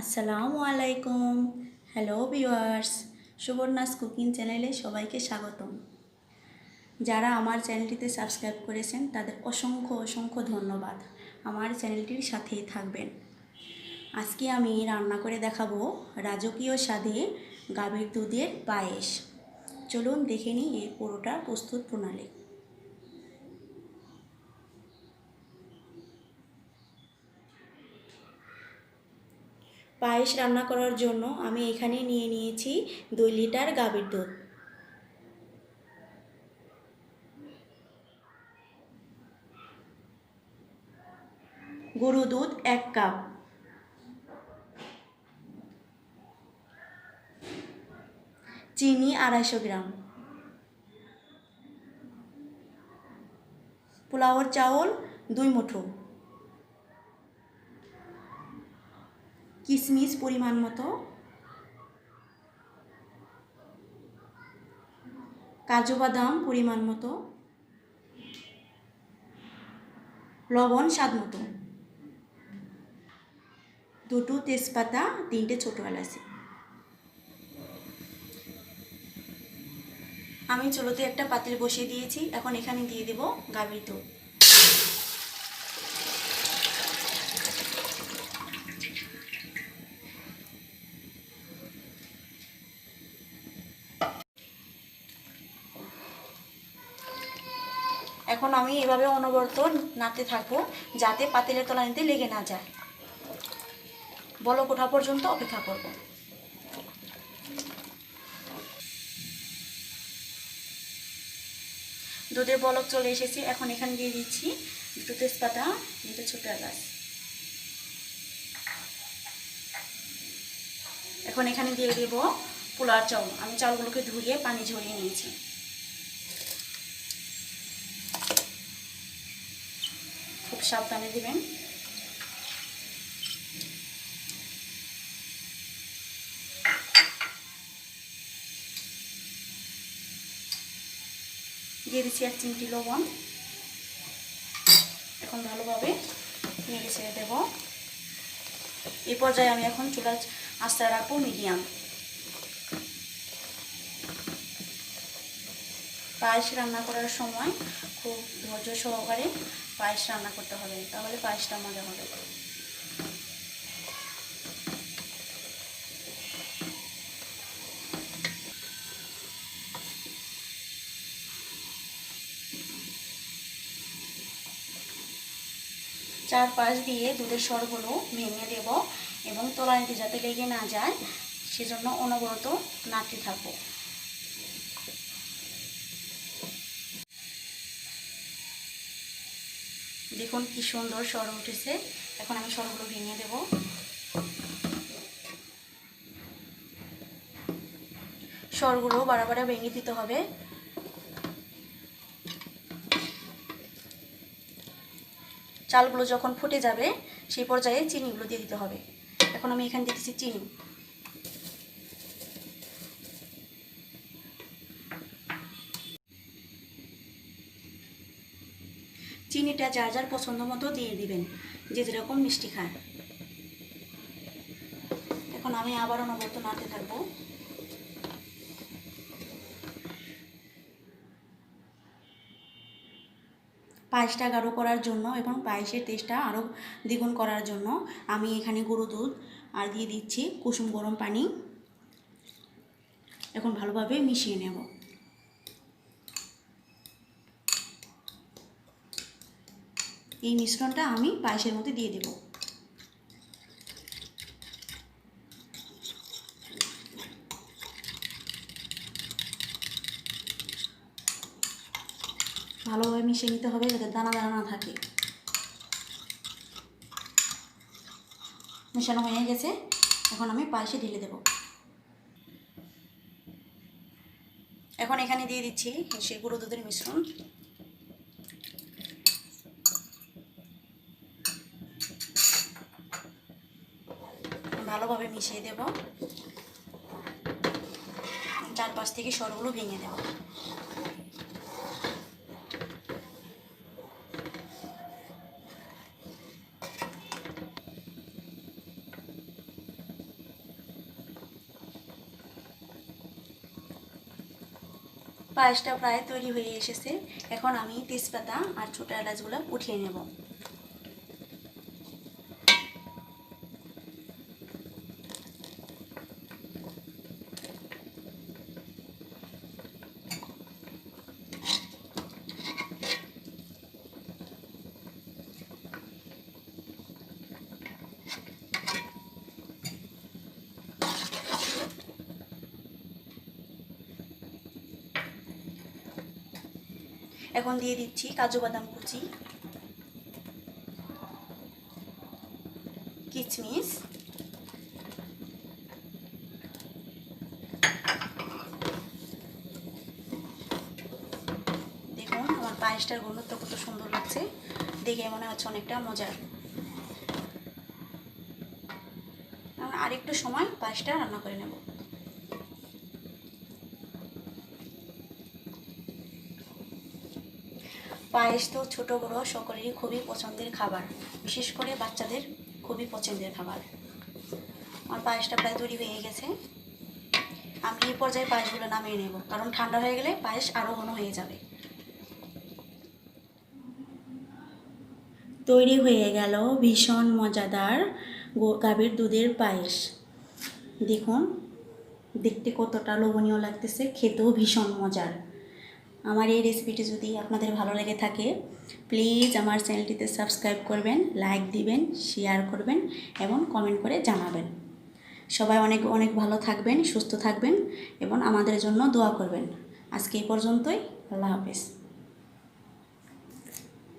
আসসালামু আলাইকুম। Hello viewers, Subarna's cooking চ্যানেলে সবাইকে স্বাগতম। যারা আমার চ্যানেলটিতে সাবস্ক্রাইব করেছেন তাদের অসংখ্য অসংখ্য ধন্যবাদ। আমার চ্যানেলটির সাথেই থাকবেন। আজকে আমি রান্না করে দেখাবো রাজকীয় স্বাদে গাভীর দুধের পায়েস। চলুন দেখে নিই এই পুরোটা প্রস্তুত প্রণালী। পায়েস রান্না করার জন্য আমি এখানে নিয়ে নিয়েছি 2 লিটার গাভীর দুধ। গরু দুধ 1 কাপ, চিনি 250 গ্রাম, পোলাওর চাউল 2 মুঠো, কিচমিচ পরিমাণ মতো, কাজুবাদাম পরিমাণ মতো, লবণ স্বাদ মতো, 2টো তেজপাতা, 3টে ছোটো এলাচি। আমি চুলোতে একটা পাতিল বসিয়ে দিয়েছি। এখন এখানে দিয়ে দেব গাভীর দুধ। এখন আমি এভাবে অনবরত নাড়তে থাকবো যাতে পাতিলের তলানিতে লেগে না যায়। বলক ওঠা পর্যন্ত অপেক্ষা করব। দুধের বলক চলে এসেছে। এখন এখানে দিয়ে দিচ্ছি 2টো তেজপাতা, 3টে ছোটো এলাচ। এখন এখানে দিয়ে দেব পোলার চাউল। আমি চাউলগুলোকে ধুয়ে পানি ঝরিয়ে নিয়েছি। খুব সাবধানে দিবেন। দিয়ে দিচ্ছি 1 চিমটি লবণ। এখন ভালোভাবে নেড়ে ছেড়ে দেব। এই পর্যায়ে আমি এখন চুলার আঁচটা রাখবো মিডিয়াম। পায়েস রান্না করার সময় খুব ধৈর্য সহকারে পায়েস রান্না করতে হবে, তাহলে পায়েসটা মজা হবে। চারপাশ দিয়ে দুধের সরগুলো ভেঙে দেব এবং তলানিতে যাতে লেগে না যায় সেজন্য অনবরত নাড়তে থাকবো। দেখুন কি সুন্দর সর উঠেছে। এখন আমি সরগুলো ভেঙে দেব। সরগুলো বারবার ভেঙে দিতে হবে। চালগুলো যখন ফুটে যাবে সেই পর্যায়ে চিনিগুলো দিয়ে দিতে হবে। এখন আমি এখানে দিতেছি চিনি। চিনিটা যার যার পছন্দ মতো দিয়ে দিবেন, যে যেরকম মিষ্টি খায়। এখন আমি আবার অনবরত নাড়তে থাকবো। পায়েসটা গাঢ় করার জন্য এবং পায়েসের টেস্টটা আরও দ্বিগুণ করার জন্য আমি এখানে গরু দুধ আর দিয়ে দিচ্ছি কুসুম গরম পানি। এখন ভালোভাবে মিশিয়ে নেব। এই মিশ্রণটা আমি পায়েসের মধ্যে দিয়ে দেব। ভালোভাবে মিশিয়ে নিতে হবে যাতে দানা দানা না থাকে। মেশানো হয়ে গেছে। এখন আমি পায়েসে ঢেলে দেব। এখন এখানে দিয়ে দিচ্ছি সেই গরু দুধের মিশ্রণ। ভালোভাবে মিশিয়ে দেব। চারপাশ থেকে সরগুলো ভেঙে দেব। পায়েসটা প্রায় তৈরি হয়ে এসেছে। এখন আমি তেজপাতা আর ছোটো এলাচগুলো উঠিয়ে নেব। এখন দিয়ে দিচ্ছি কাজু বাদাম কুচি, কিচমিচ, দেখুন আমার পায়েসটার ঘনত্ব কত সুন্দর লাগছে, দেখে মনে হচ্ছে অনেকটা মজার। আমরা আরেকটু সময় পায়েসটা রান্না করে নেব। পায়েস তো ছোট বড় সকলেরই খুবই পছন্দের খাবার, বিশেষ করে বাচ্চাদের খুবই পছন্দের খাবার। আমার পায়েসটা প্রায় তৈরি হয়ে গেছে। আমি এই পর্যায়ে পায়েসগুলো নামিয়ে নেব, কারণ ঠান্ডা হয়ে গেলে পায়েস আরও ঘন হয়ে যাবে। তৈরি হয়ে গেল ভীষণ মজাদার গাভীর দুধের পায়েস। দেখুন দেখতে কতটা লোভনীয় লাগতেছে, খেতেও ভীষণ মজার। আমার এই রেসিপিটি যদি আপনাদের ভালো লেগে থাকে, প্লিজ আমার চ্যানেলটিতে সাবস্ক্রাইব করবেন, লাইক দিবেন, শেয়ার করবেন এবং কমেন্ট করে জানাবেন। সবাই অনেক অনেক ভালো থাকবেন, সুস্থ থাকবেন এবং আমাদের জন্য দোয়া করবেন। আজকে এই পর্যন্তই। আল্লাহ হাফেজ।